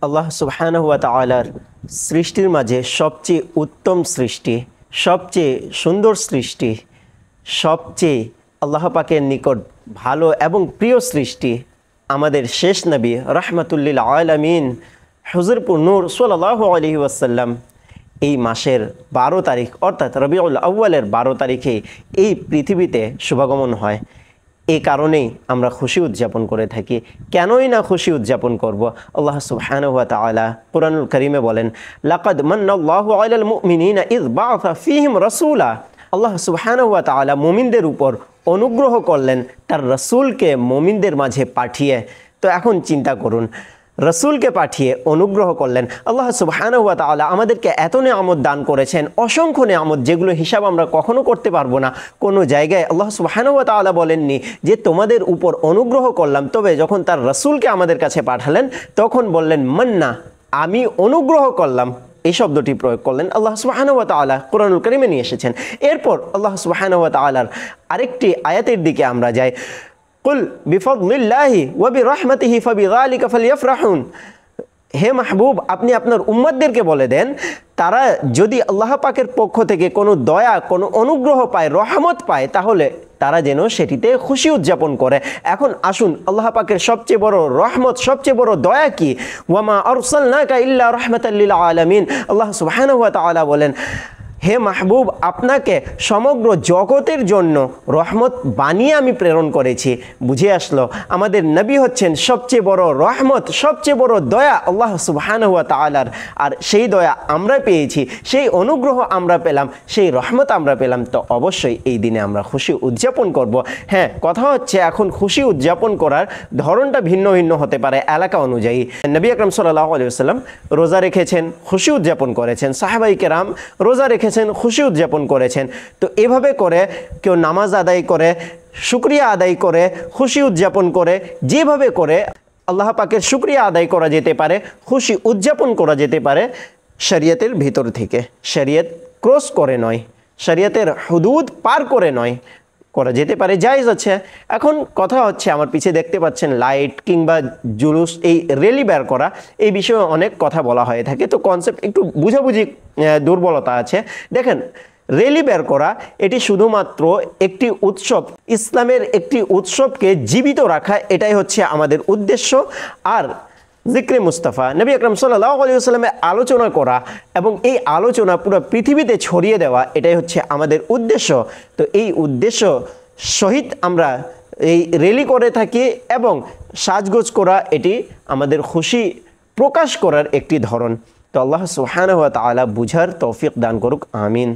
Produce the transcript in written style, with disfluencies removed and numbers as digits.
আল্লাহ সুবহানাহু ওয়া তাআলার সৃষ্টির মাঝে সবচেয়ে উত্তম সৃষ্টি, সবচেয়ে সুন্দর সৃষ্টি, সবচেয়ে আল্লাহ পাকের নিকট ভালো এবং প্রিয় সৃষ্টি আমাদের শেষ নবী রাহমাতুল্লিল আলামিন হুজুরপুর নূর সাল্লাল্লাহু আলাইহি ওয়াসাল্লাম এই মাসের 12 তারিখ অর্থাৎ রবিউল আউয়ালের 12 তারিখে এই পৃথিবীতে শুভাগমন হয়। এই কারণেই আমরা খুশি উদযাপন করে থাকি। কেনই না খুশি উদযাপন করব? আল্লাহ সুবহানাহু ওয়া তাআলা কুরআনুল কারীমে বলেন, লাকাদ মান্নাল্লাহু আলাল মুমিনিনা ইয বাআসা ফীহিম রাসূলা। আল্লাহ সুবহানাহু ওয়া তাআলা মুমিনদের উপর অনুগ্রহ করলেন তার রাসূলকে মুমিনদের মাঝে পাঠিয়ে। তো এখন চিন্তা করুন, রসুলকে পাঠিয়ে অনুগ্রহ করলেন। আল্লাহ সুবহানাহু ওয়া তাআলা আমাদেরকে এত নেয়ামত দান করেছেন, অসংখ্য নেয়ামত, যেগুলো হিসাব আমরা কখনো করতে পারবো না। কোনো জায়গায় আল্লাহ সুবহানাহু ওয়া তাআলা বলেননি যে তোমাদের উপর অনুগ্রহ করলাম, তবে যখন তার রসুলকে আমাদের কাছে পাঠালেন তখন বললেন মান্না, আমি অনুগ্রহ করলাম। এই শব্দটি প্রয়োগ করলেন আল্লাহ সুবহানাহু ওয়া তাআলা কুরআনুল কারীমে নিয়ে এসেছেন। এরপর আল্লাহ সুবহানাহু ওয়া তাআলার আরেকটি আয়াতের দিকে আমরা যাই, কুল বিফদলিল্লাহি ওয়া বিরহমাতিহি ফাবিযালিকা ফালইফরাহুন। হে মাহবুব, আপনি আপনার উম্মতদেরকে বলে দেন, তারা যদি আল্লাহ পাকের পক্ষ থেকে কোনো দয়া, কোনো অনুগ্রহ পায়, রহমত পায়, তাহলে তারা যেন সেটিতে খুশি উদযাপন করে। এখন আসুন, আল্লাহ পাকের সবচেয়ে বড় রহমত, সবচেয়ে বড় দয়া কি? ওয়ামা আরসালনাকা ইল্লা রাহমাতাল লিল আলামিন। আল্লাহ সুবহানাহু ওয়া তাআলা বলেন, হে মাহবুব, আপনাকে সমগ্র জগতের জন্য রহমত বানিয়ে আমি প্রেরণ করেছি। বুঝে আসলো, আমাদের নবী হচ্ছেন সবচেয়ে বড় রহমত, সবচেয়ে বড় দয়া আল্লাহ সুবহানাহু ওয়া তাআলার। আর সেই দয়া আমরা পেয়েছি, সেই অনুগ্রহ আমরা পেলাম, সেই রহমত আমরা পেলাম। তো অবশ্যই এই দিনে আমরা খুশি উদযাপন করব। হ্যাঁ, কথা হচ্ছে এখন খুশি উদযাপন করার ধরনটা ভিন্ন ভিন্ন হতে পারে এলাকা অনুযায়ী। নবী আকরাম সাল্লাল্লাহু আলাইহি ওয়াসাল্লাম রোজা রেখেছেন, খুশি উদযাপন করেছেন। সাহাবায়ে কেরাম রোজা রেখেছেন, খুশি উদযাপন করেছেন। তো এভাবে করে কেউ নামাজ আদায় করে, শুকরিয়া আদায় করে, খুশি উদযাপন করে, যেভাবে করে আল্লাহ পাকের শুকরিয়া আদায় করা যেতে পারে, খুশি উদযাপন করা যেতে পারে, শরীয়তের ভিতর থেকে, শরীয়ত ক্রস করে নয়, শরীয়তের হুদুদ পার করে নয়, করা যেতে পারে, জায়েজ আছে। এখন কথা হচ্ছে, আমার পিছিয়ে দেখতে পাচ্ছেন লাইট কিংবা জুলুস, এই র্যালি বের করা, এই বিষয়ে অনেক কথা বলা হয়ে থাকে। তো কনসেপ্ট একটু বুঝাবুঝি দুর্বলতা আছে। দেখেন, র্যালি বের করা এটি শুধুমাত্র একটি উৎসব, ইসলামের একটি উৎসবকে জীবিত রাখা, এটাই হচ্ছে আমাদের উদ্দেশ্য। আর জিক্রে মুস্তাফা নবী আকরাম সাল্লাল্লাহু আলাইহি ওয়াসাল্লামের আলোচনা করা এবং এই আলোচনা পুরো পৃথিবীতে ছড়িয়ে দেওয়া, এটাই হচ্ছে আমাদের উদ্দেশ্য। তো এই উদ্দেশ্য সহিত আমরা এই র্যালি করে থাকি এবং সাজগোজ করা, এটি আমাদের খুশি প্রকাশ করার একটি ধরন। তো আল্লাহ সুবহানাহু ওয়া তাআলা বুঝার তৌফিক দান করুক, আমিন।